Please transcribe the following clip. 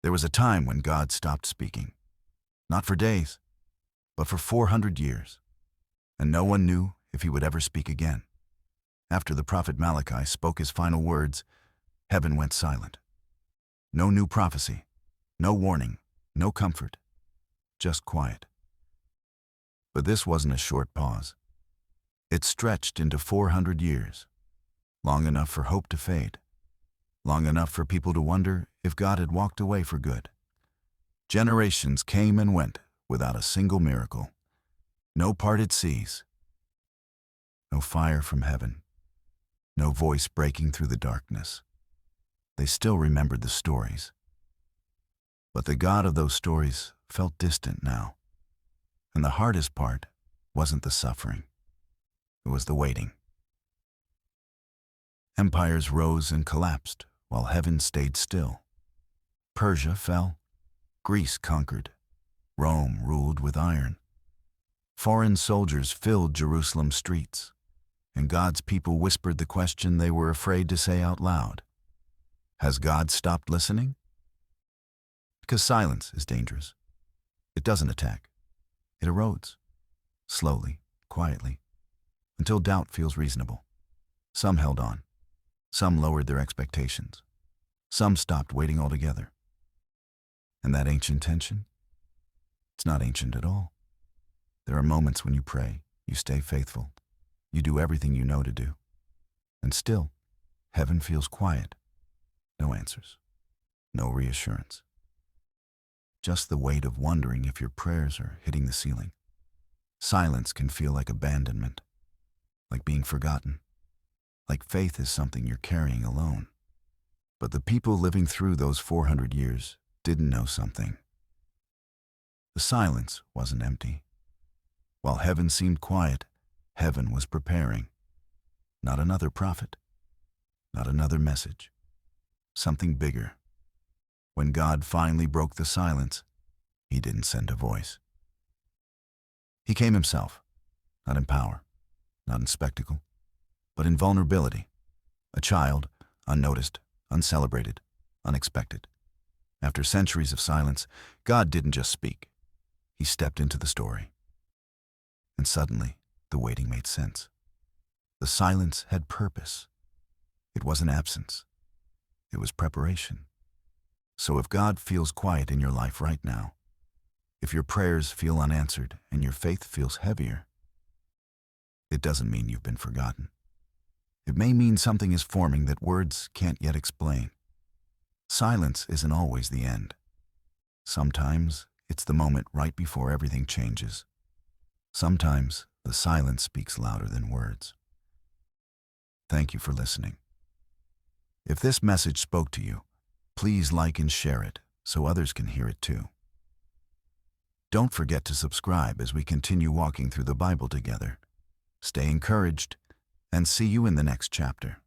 There was a time when God stopped speaking. Not for days, but for 400 years. And no one knew if he would ever speak again. After the prophet Malachi spoke his final words, heaven went silent. No new prophecy, no warning, no comfort, just quiet. But this wasn't a short pause. It stretched into 400 years, long enough for hope to fade, long enough for people to wonder if God had walked away for good. Generations came and went without a single miracle, no parted seas, no fire from heaven, no voice breaking through the darkness. They still remembered the stories. But the God of those stories felt distant now. And the hardest part wasn't the suffering. It was the waiting. Empires rose and collapsed while heaven stayed still. Persia fell. Greece conquered. Rome ruled with iron. Foreign soldiers filled Jerusalem's streets, and God's people whispered the question they were afraid to say out loud. Has God stopped listening? Because silence is dangerous. It doesn't attack. It erodes, slowly, quietly, until doubt feels reasonable. Some held on. Some lowered their expectations. Some stopped waiting altogether. And that ancient tension? It's not ancient at all. There are moments when you pray, you stay faithful, you do everything you know to do. And still, heaven feels quiet. No answers. No reassurance. Just the weight of wondering if your prayers are hitting the ceiling. Silence can feel like abandonment, like being forgotten, like faith is something you're carrying alone. But the people living through those 400 years didn't know something. The silence wasn't empty. While heaven seemed quiet, heaven was preparing. Not another prophet, not another message. Something bigger. When God finally broke the silence, he didn't send a voice. He came himself, not in power, not in spectacle, but in vulnerability. A child, unnoticed, uncelebrated, unexpected. After centuries of silence, God didn't just speak. He stepped into the story. And suddenly, the waiting made sense. The silence had purpose. It wasn't absence. It was preparation. So if God feels quiet in your life right now, if your prayers feel unanswered and your faith feels heavier, it doesn't mean you've been forgotten. It may mean something is forming that words can't yet explain. Silence isn't always the end. Sometimes it's the moment right before everything changes. Sometimes the silence speaks louder than words. Thank you for listening. If this message spoke to you, please like and share it so others can hear it too. Don't forget to subscribe as we continue walking through the Bible together. Stay encouraged, and see you in the next chapter.